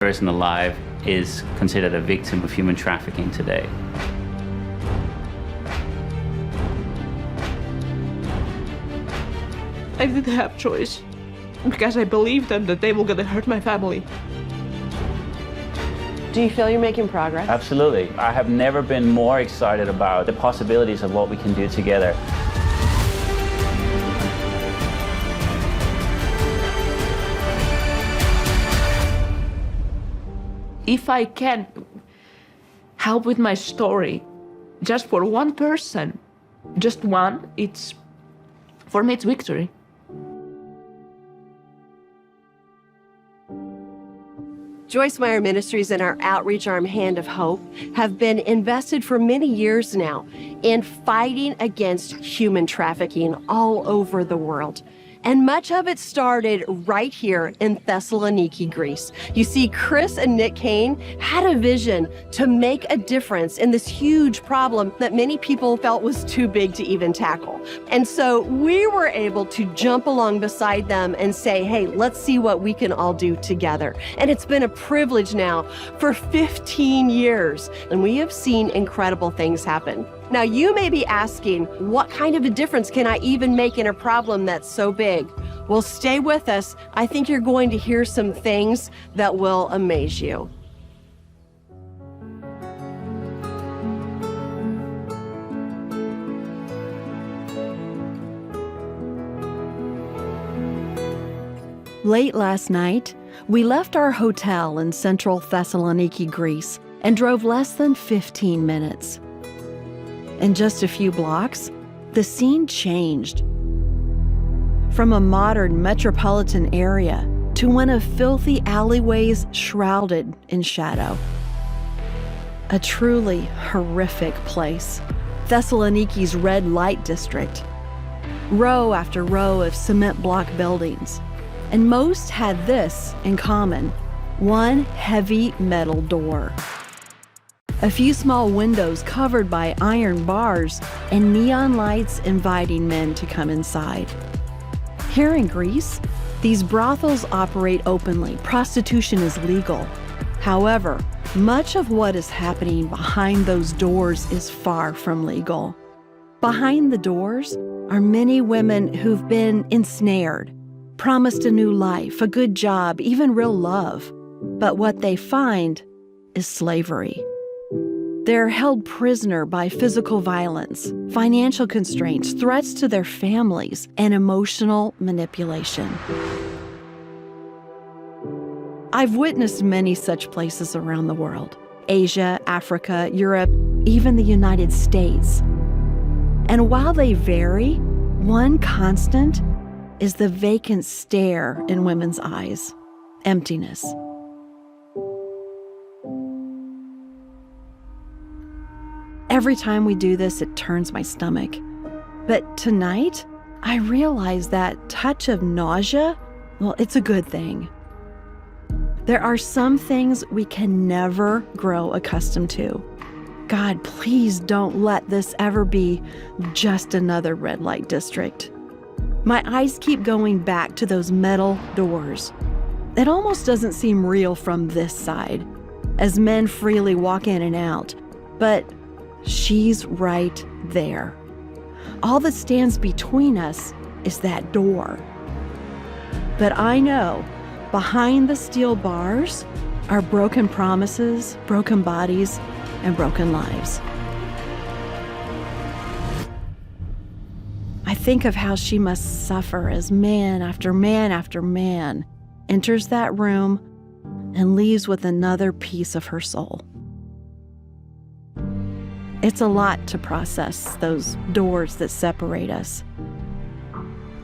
person alive is considered a victim of human trafficking today. I didn't have choice because I believed them that they were going to hurt my family. Do you feel you're making progress? Absolutely. I have never been more excited about the possibilities of what we can do together. If I can help with my story, just for one person, just one, for me, it's victory. Joyce Meyer Ministries and our outreach arm, Hand of Hope, have been invested for many years now in fighting against human trafficking all over the world. And much of it started right here in Thessaloniki, Greece. You see, Chris and Nick Kane had a vision to make a difference in this huge problem that many people felt was too big to even tackle. And so we were able to jump along beside them and say, hey, let's see what we can all do together. And it's been a privilege now for 15 years, and we have seen incredible things happen. Now, you may be asking, what kind of a difference can I even make in a problem that's so big? Well, stay with us. I think you're going to hear some things that will amaze you. Late last night, we left our hotel in central Thessaloniki, Greece, and drove less than 15 minutes. In just a few blocks, the scene changed. From a modern metropolitan area to one of filthy alleyways shrouded in shadow. A truly horrific place, Thessaloniki's red light district. Row after row of cement block buildings. And most had this in common: one heavy metal door. A few small windows covered by iron bars and neon lights inviting men to come inside. Here in Greece, these brothels operate openly. Prostitution is legal. However, much of what is happening behind those doors is far from legal. Behind the doors are many women who've been ensnared, promised a new life, a good job, even real love. But what they find is slavery. They're held prisoner by physical violence, financial constraints, threats to their families, and emotional manipulation. I've witnessed many such places around the world: Asia, Africa, Europe, even the United States. And while they vary, one constant is the vacant stare in women's eyes: emptiness. Every time we do this, it turns my stomach. But tonight, I realize that touch of nausea, well, it's a good thing. There are some things we can never grow accustomed to. God, please don't let this ever be just another red light district. My eyes keep going back to those metal doors. It almost doesn't seem real from this side, as men freely walk in and out. But she's right there. All that stands between us is that door. But I know behind the steel bars are broken promises, broken bodies, and broken lives. I think of how she must suffer as man after man after man enters that room and leaves with another piece of her soul. It's a lot to process, those doors that separate us.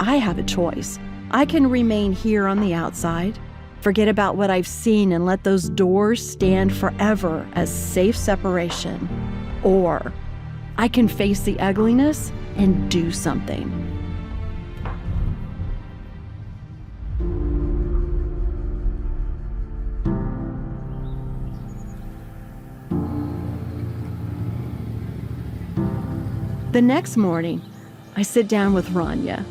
I have a choice. I can remain here on the outside, forget about what I've seen, and let those doors stand forever as safe separation. Or I can face the ugliness and do something. The next morning, I sit down with Rania.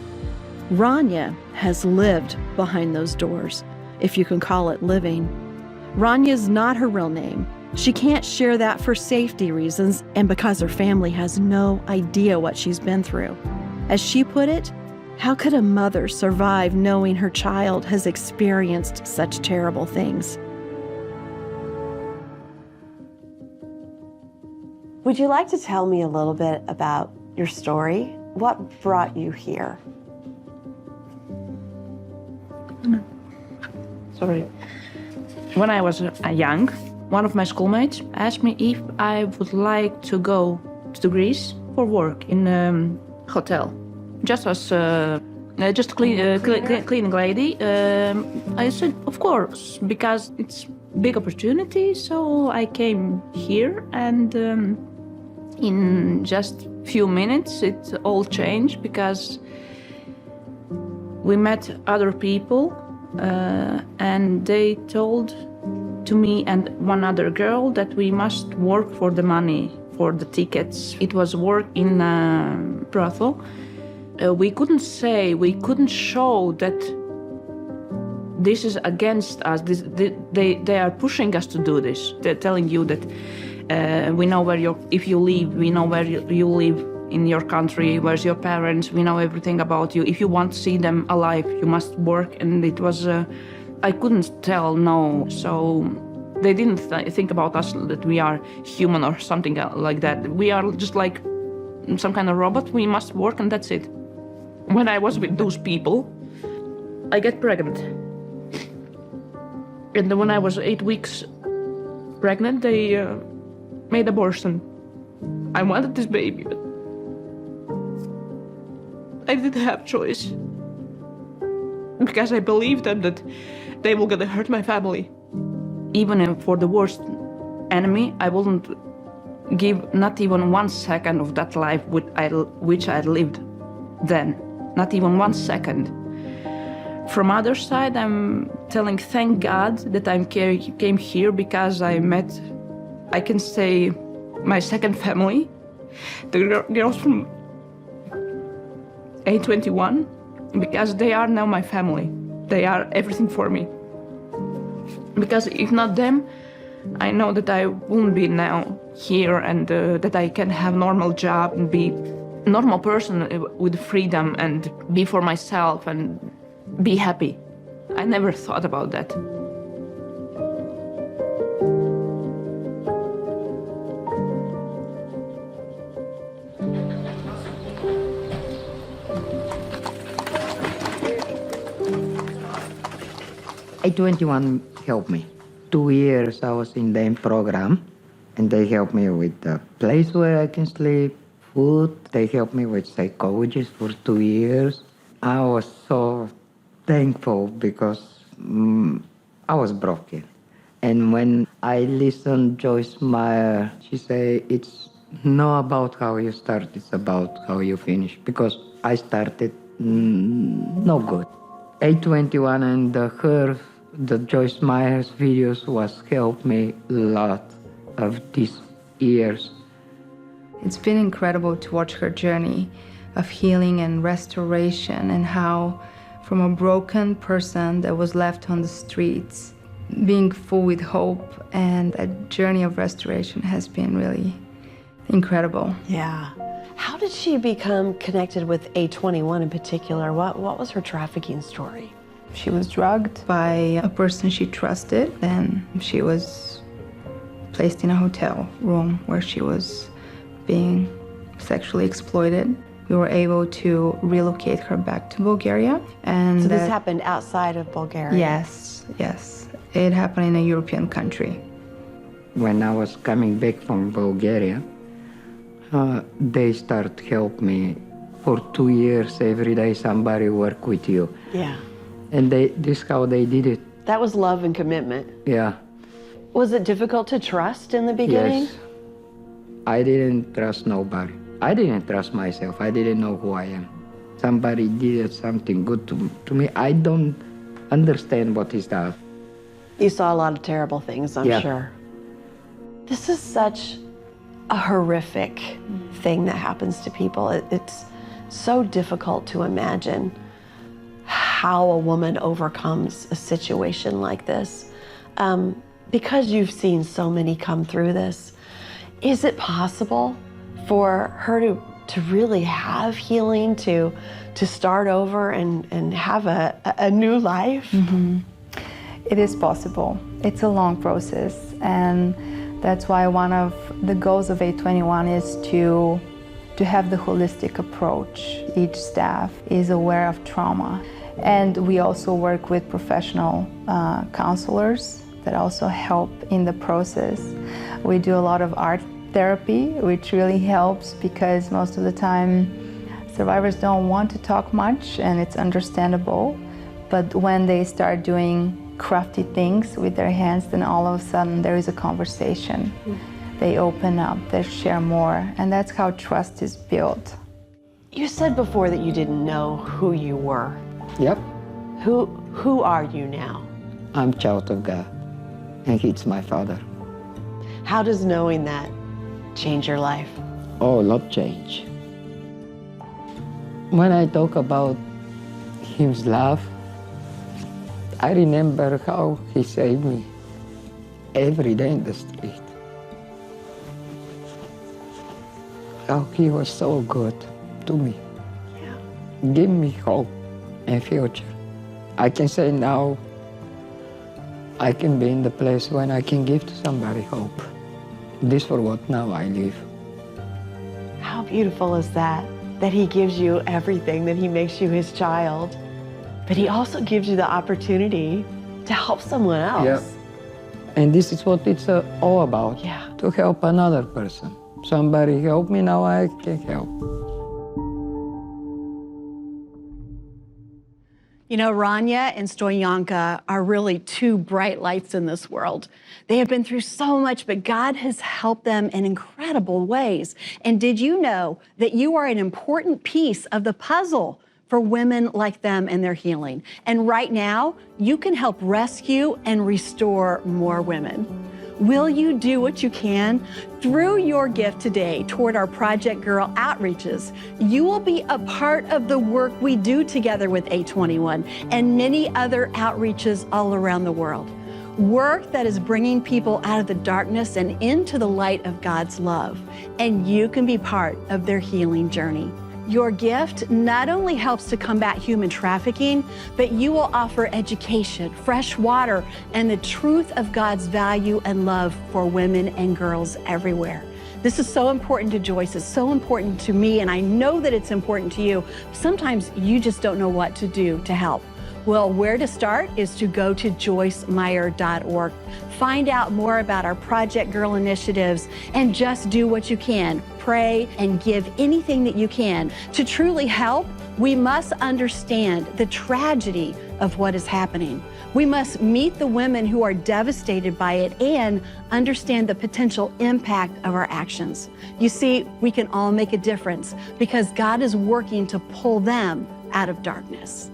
Rania has lived behind those doors, if you can call it living. Ranya's not her real name. She can't share that for safety reasons and because her family has no idea what she's been through. As she put it, how could a mother survive knowing her child has experienced such terrible things? Would you like to tell me a little bit about your story? What brought you here? Sorry. When I was young, one of my schoolmates asked me if I would like to go to Greece for work in a hotel, just as cleaning lady. I said, of course, because it's big opportunity. So I came here, and in just few minutes, it all changed because we met other people, and they told to me and one other girl that we must work for the money, for the tickets. It was work in a brothel. We couldn't show that this is against us. They are pushing us to do this. They're telling you that we know if you leave, we know where you live in your country, where's your parents, we know everything about you. If you want to see them alive, you must work. And it was, I couldn't tell no. So they didn't think about us that we are human or something like that. We are just like some kind of robot. We must work and that's it. When I was with those people, I get pregnant. And when I was 8 weeks pregnant, they made abortion. I wanted this baby, but I didn't have choice. Because I believed them that they were gonna hurt my family. Even for the worst enemy, I wouldn't give not even 1 second of that life which I lived then. Not even 1 second. From other side, I'm telling thank God that I came here because I met, I can say, my second family. The girls from A21, because they are now my family. They are everything for me. Because if not them, I know that I wouldn't be now here, and that I can have normal job and be normal person with freedom and be for myself and be happy. I never thought about that. A21 helped me. 2 years I was in the program, and they helped me with the place where I can sleep, food. They helped me with psychologist for 2 years. I was so thankful because I was broken. And when I listened Joyce Meyer, she said, it's not about how you start, it's about how you finish. Because I started no good. A21 and the Joyce Meyer's videos was helped me a lot of these years. It's been incredible to watch her journey of healing and restoration, and how from a broken person that was left on the streets, being full with hope, and that journey of restoration has been really incredible. Yeah. How did she become connected with A21 in particular? What was her trafficking story? She was drugged by a person she trusted, and she was placed in a hotel room where she was being sexually exploited. We were able to relocate her back to Bulgaria. And so this happened outside of Bulgaria? Yes, yes. It happened in a European country. When I was coming back from Bulgaria, they start help me. For 2 years, every day somebody work with you. Yeah. And this how they did it. That was love and commitment. Yeah. Was it difficult to trust in the beginning? Yes. I didn't trust nobody. I didn't trust myself. I didn't know who I am. Somebody did something good to me. I don't understand what is that. You saw a lot of terrible things, I'm sure. This is such a horrific thing that happens to people. It's so difficult to imagine how a woman overcomes a situation like this. because you've seen so many come through this, is it possible for her to really have healing, to start over and have a new life? Mm-hmm. It is possible. It's a long process, and that's why one of the goals of 821 is to have the holistic approach. Each staff is aware of trauma, and we also work with professional counselors that also help in the process. We do a lot of art therapy, which really helps because most of the time survivors don't want to talk much, and it's understandable. But when they start doing crafty things with their hands, then all of a sudden there is a conversation. They open up, they share more, and that's how trust is built. You said before that you didn't know who you were. Yep, Who are you now? I'm child of God, and He's my Father. How does knowing that change your life? Oh, love change. When I talk about His love, I remember how He saved me every day in the street. How He was so good to me. Yeah. Give me hope and future. I can say now, I can be in the place when I can give to somebody hope. This for what now I live. How beautiful is that? That He gives you everything, that He makes you His child, but He also gives you the opportunity to help someone else. Yep. And this is what it's all about. Yeah. To help another person. Somebody help me, now I can help. You know, Rania and Stoyanka are really two bright lights in this world. They have been through so much, but God has helped them in incredible ways. And did you know that you are an important piece of the puzzle for women like them and their healing? And right now, you can help rescue and restore more women. Will you do what you can? Through your gift today toward our Project Girl outreaches, you will be a part of the work we do together with 821 and many other outreaches all around the world. Work that is bringing people out of the darkness and into the light of God's love. And you can be part of their healing journey. Your gift not only helps to combat human trafficking, but you will offer education, fresh water, and the truth of God's value and love for women and girls everywhere. This is so important to Joyce, it's so important to me, and I know that it's important to you. Sometimes you just don't know what to do to help. Well, where to start is to go to joycemeyer.org. Find out more about our Project Girl initiatives and just do what you can. Pray and give anything that you can. To truly help, we must understand the tragedy of what is happening. We must meet the women who are devastated by it and understand the potential impact of our actions. You see, we can all make a difference because God is working to pull them out of darkness.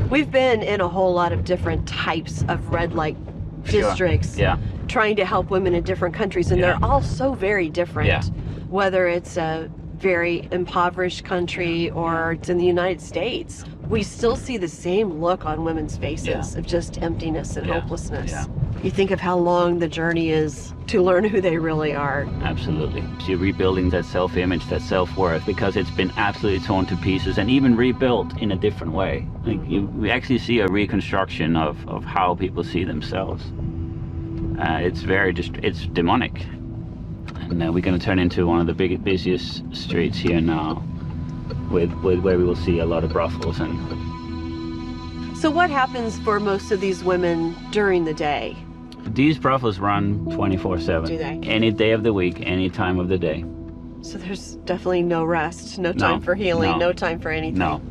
We've been in a whole lot of different types of red light districts, Yeah. trying to help women in different countries, and they're all so very different. Yeah. Whether it's a very impoverished country or it's in the United States, we still see the same look on women's faces of just emptiness and hopelessness. Yeah. You think of how long the journey is to learn who they really are. Absolutely. So you're rebuilding that self-image, that self-worth, because it's been absolutely torn to pieces and even rebuilt in a different way. Like we actually see a reconstruction of how people see themselves. It's demonic. And we're going to turn into one of the busiest streets here now, with where we will see a lot of brothels. And So what happens for most of these women during the day? these brothels run 24/7. Do they? Any day of the week, any time of the day. So there's definitely no rest, no time for healing, no time for anything. No.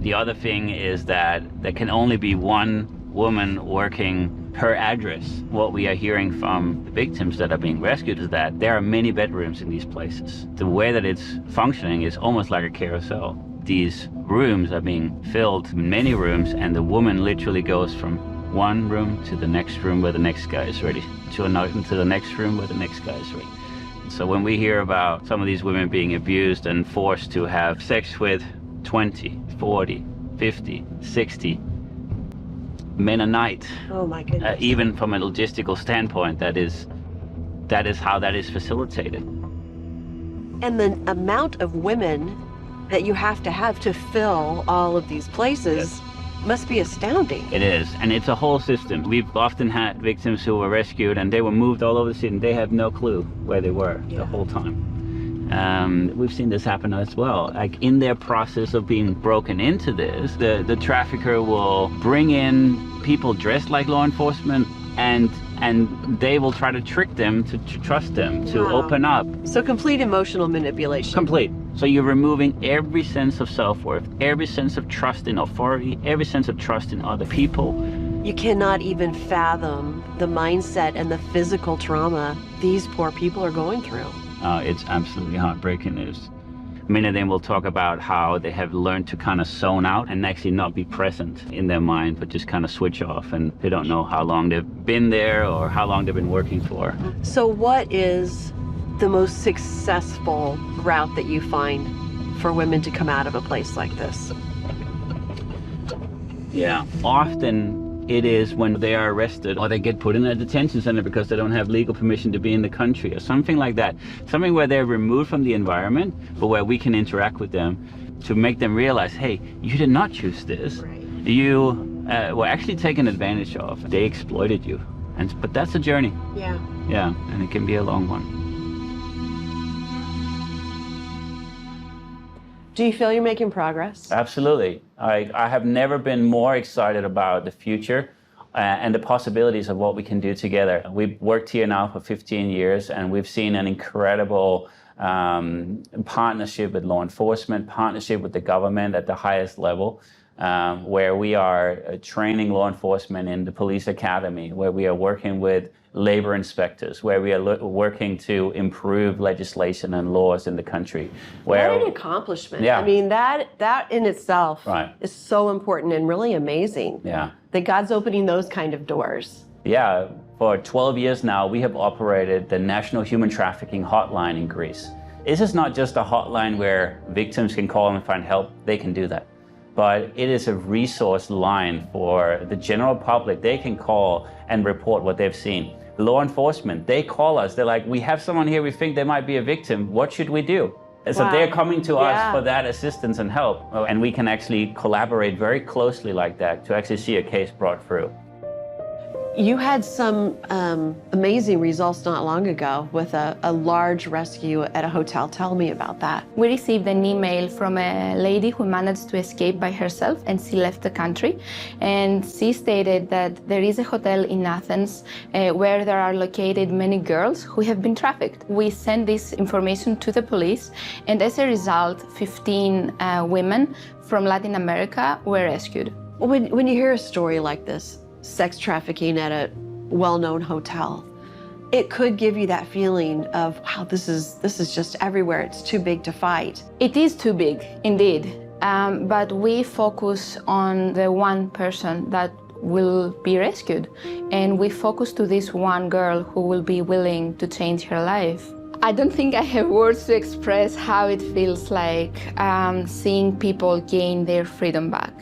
The other thing is that there can only be one woman working per address. What we are hearing from the victims that are being rescued is that there are many bedrooms in these places. The way that it's functioning is almost like a carousel. These rooms are being filled in many rooms, and the woman literally goes from one room to the next room where the next guy is ready, to the next room where the next guy is ready. So when we hear about some of these women being abused and forced to have sex with 20, 40, 50, 60 men a night. Oh my goodness. Even from a logistical standpoint, that is how that is facilitated. And the amount of women that you have to fill all of these places must be astounding. It is, and it's a whole system. We've often had victims who were rescued and they were moved all over the city and they have no clue where they were the whole time. We've seen this happen as well. Like in their process of being broken into this, the trafficker will bring in people dressed like law enforcement and they will try to trick them to trust them, to open up. So complete emotional manipulation. Complete. So you're removing every sense of self-worth, every sense of trust in authority, every sense of trust in other people. You cannot even fathom the mindset and the physical trauma these poor people are going through. It's absolutely heartbreaking news. Many of them will talk about how they have learned to kind of zone out and actually not be present in their mind, but just kind of switch off, and they don't know how long they've been there or how long they've been working for. So what is the most successful route that you find for women to come out of a place like this? Yeah, often it is when they are arrested or they get put in a detention center because they don't have legal permission to be in the country or something like that. Something where they're removed from the environment, but where we can interact with them to make them realize, hey, you did not choose this. Right. You were actually taken advantage of. They exploited you. But that's a journey. Yeah. Yeah, and it can be a long one. Do you feel you're making progress? Absolutely. I have never been more excited about the future and the possibilities of what we can do together. We've worked here now for 15 years, and we've seen an incredible partnership with law enforcement, partnership with the government at the highest level, where we are training law enforcement in the police academy, where we are working with labor inspectors, where we are working to improve legislation and laws in the country. What an accomplishment. Yeah. I mean, that in itself is so important and really amazing. Yeah. That God's opening those kind of doors. Yeah. For 12 years now, we have operated the National Human Trafficking Hotline in Greece. This is not just a hotline where victims can call and find help. They can do that. But it is a resource line for the general public. They can call and report what they've seen. Law enforcement, they call us. They're like, we have someone here, we think they might be a victim. What should we do? And so they're coming to us for that assistance and help. And we can actually collaborate very closely like that to actually see a case brought through. You had some amazing results not long ago with a large rescue at a hotel. Tell me about that. We received an email from a lady who managed to escape by herself, and she left the country. And she stated that there is a hotel in Athens where there are located many girls who have been trafficked. We sent this information to the police, and as a result, 15 women from Latin America were rescued. When you hear a story like this, sex trafficking at a well-known hotel, it could give you that feeling of, wow, this is just everywhere. It's too big to fight. It is too big, indeed. But we focus on the one person that will be rescued. And we focus to this one girl who will be willing to change her life. I don't think I have words to express how it feels like seeing people gain their freedom back.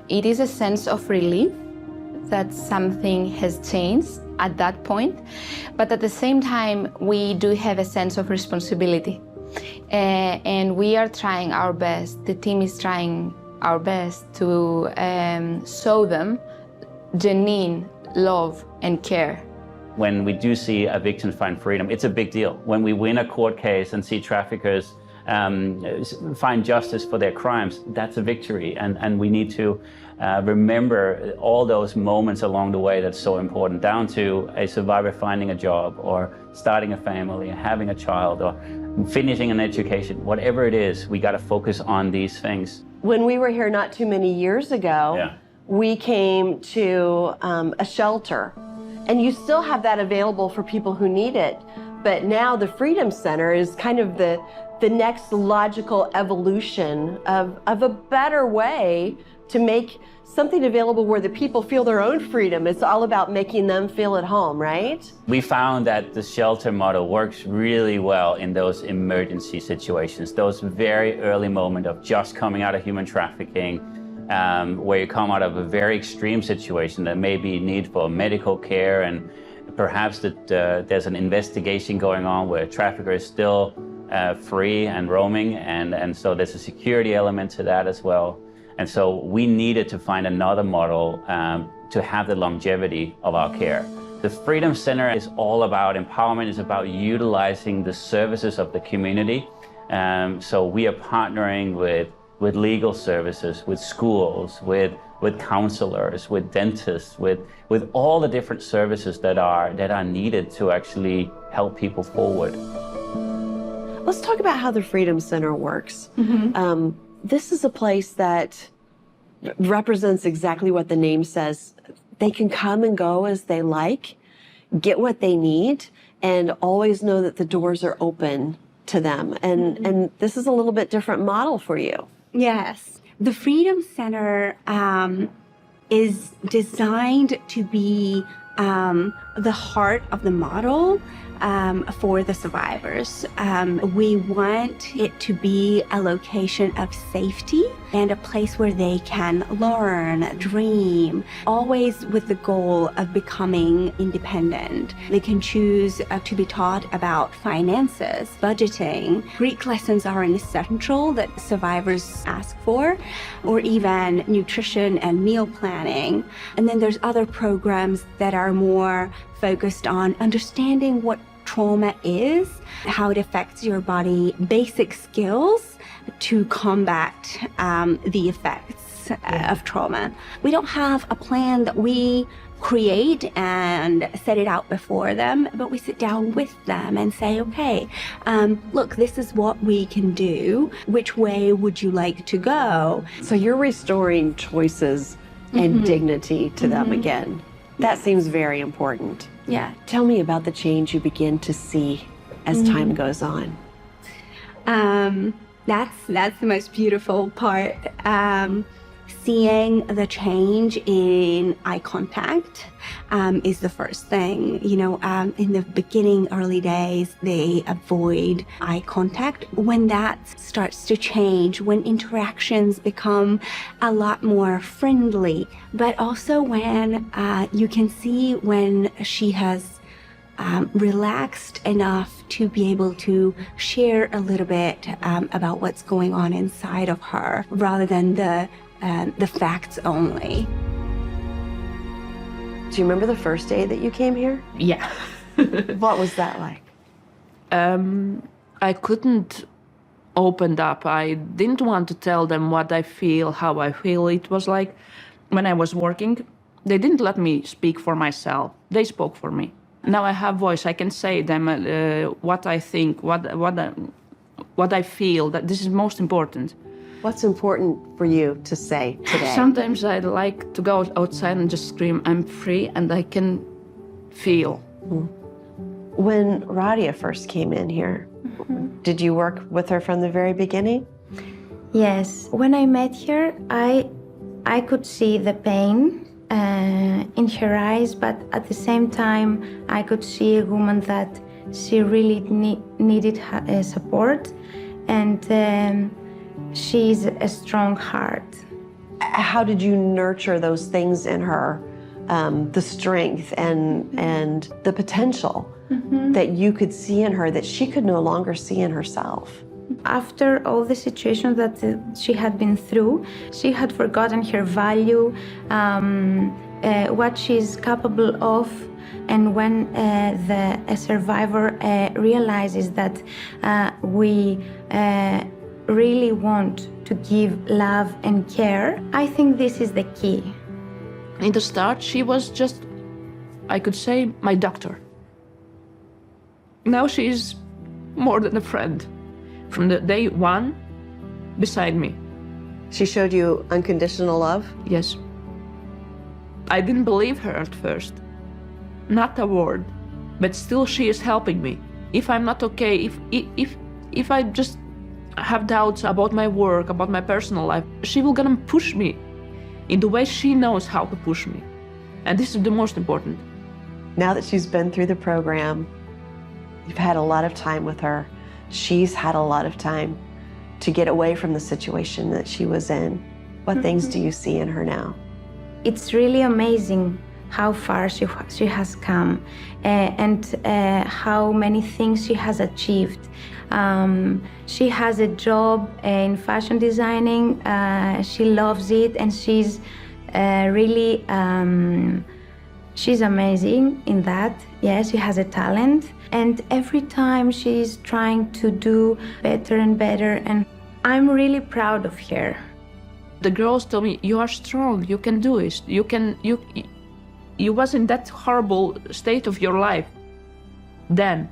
It is a sense of relief that something has changed at that point, but at the same time, we do have a sense of responsibility. And we are trying our best, the team is trying our best to show them genuine love and care. When we do see a victim find freedom, it's a big deal. When we win a court case and see traffickers find justice for their crimes, that's a victory. And we need to remember all those moments along the way that's so important, down to a survivor finding a job or starting a family, having a child, or finishing an education. Whatever it is, we got to focus on these things. When we were here not too many years ago, we came to a shelter. And you still have that available for people who need it. But now the Freedom Center is kind of the next logical evolution of a better way to make something available where the people feel their own freedom. It's all about making them feel at home, right? We found that the shelter model works really well in those emergency situations, those very early moments of just coming out of human trafficking, where you come out of a very extreme situation that may be need for medical care, and perhaps that there's an investigation going on where a trafficker is still free and roaming, and so there's a security element to that as well. And so we needed to find another model to have the longevity of our care. The Freedom Center is all about empowerment, it's about utilizing the services of the community. So we are partnering with legal services, with schools, with counselors, with dentists, with all the different services that are needed to actually help people forward. Let's talk about how the Freedom Center works. This is a place that represents exactly what the name says. They can come and go as they like, get what they need, and always know that the doors are open to them. And this is a little bit different model for you. Yes. The Freedom Center is designed to be the heart of the model for the survivors. We want it to be a location of safety and a place where they can learn, dream, always with the goal of becoming independent. They can choose to be taught about finances, budgeting. Greek lessons are an essential that survivors ask for, or even nutrition and meal planning. And then there's other programs that are more focused on understanding what trauma is, how it affects your body, basic skills to combat the effects of trauma. We don't have a plan that we create and set it out before them, but we sit down with them and say, okay, look, this is what we can do. Which way would you like to go? So you're restoring choices and dignity to them again. That seems very important. Yeah. Tell me about the change you begin to see as time goes on. That's the most beautiful part. Seeing the change in eye contact is the first thing. You know, in the beginning, early days, they avoid eye contact. When that starts to change, when interactions become a lot more friendly, but also when you can see when she has relaxed enough to be able to share a little bit about what's going on inside of her, rather than the facts only. Do you remember the first day that you came here? Yeah. What was that like? I couldn't open up. I didn't want to tell them what I feel, how I feel. It was like when I was working, they didn't let me speak for myself. They spoke for me. Now I have voice. I can say them what I think, what I feel. That this is most important. What's important for you to say today? Sometimes I like to go outside and just scream, I'm free, and I can feel. When Radia first came in here, did you work with her from the very beginning? Yes. When I met her, I could see the pain in her eyes, but at the same time, I could see a woman that she really needed support, and she's a strong heart. How did you nurture those things in her, the strength and the potential that you could see in her that she could no longer see in herself? After all the situations that she had been through, she had forgotten her value, what she's capable of. And when a survivor realizes that we really want to give love and care, I think this is the key. In the start, she was just, I could say, my doctor. Now she's more than a friend. From the day one, beside me. She showed you unconditional love? Yes. I didn't believe her at first. Not a word. But still she is helping me. If I'm not okay, if I just have doubts about my work, about my personal life, she will gonna push me in the way she knows how to push me. And this is the most important. Now that she's been through the program, you've had a lot of time with her. She's had a lot of time to get away from the situation that she was in. What things do you see in her now? It's really amazing how far she has come and how many things she has achieved. She has a job in fashion designing. She loves it, and she's really, she's amazing in that. Yes, she has a talent, and every time she's trying to do better and better, and I'm really proud of her. The girls tell me, you are strong, you can do it, you was in that horrible state of your life. Then,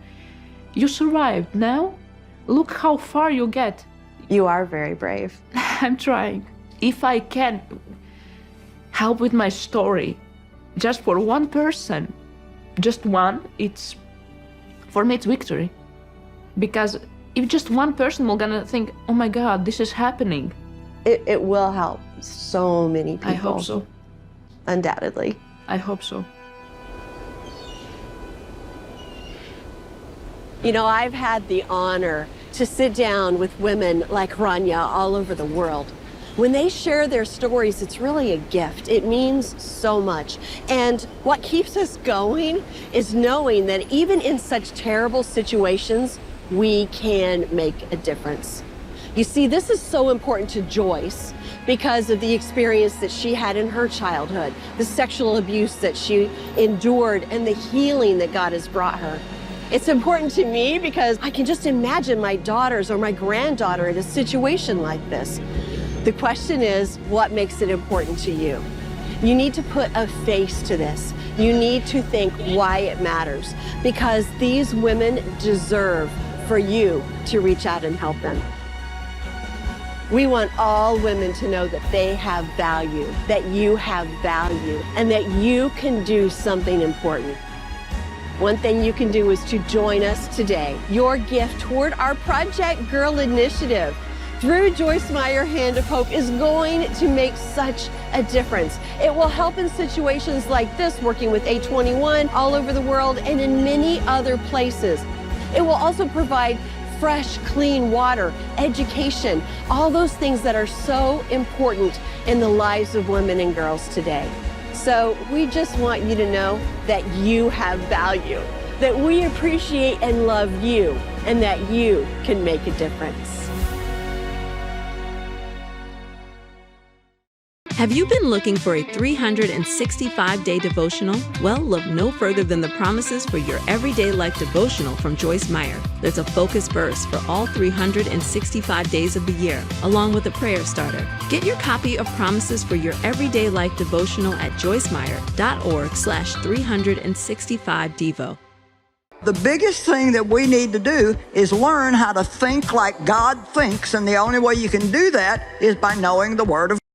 you survived. Now, look how far you get. You are very brave. I'm trying. If I can help with my story, just for one person, just one, for me it's victory. Because if just one person will gonna think, oh my God, this is happening. It will help so many people. I hope so. Undoubtedly. I hope so. You know, I've had the honor to sit down with women like Rania all over the world. When they share their stories, it's really a gift. It means so much. And what keeps us going is knowing that even in such terrible situations, we can make a difference. You see, this is so important to Joyce because of the experience that she had in her childhood, the sexual abuse that she endured, and the healing that God has brought her. It's important to me because I can just imagine my daughters or my granddaughter in a situation like this. The question is, what makes it important to you? You need to put a face to this. You need to think why it matters, because these women deserve for you to reach out and help them. We want all women to know that they have value, that you have value, and that you can do something important. One thing you can do is to join us today. Your gift toward our Project Girl initiative through Joyce Meyer Hand of Hope is going to make such a difference. It will help in situations like this, working with A21 all over the world and in many other places. It will also provide fresh, clean water, education, all those things that are so important in the lives of women and girls today. So we just want you to know that you have value, that we appreciate and love you, and that you can make a difference. Have you been looking for a 365-day devotional? Well, look no further than the Promises for Your Everyday Life devotional from Joyce Meyer. There's a focus verse for all 365 days of the year, along with a prayer starter. Get your copy of Promises for Your Everyday Life devotional at joycemeyer.org/365devo. The biggest thing that we need to do is learn how to think like God thinks, and the only way you can do that is by knowing the Word of God.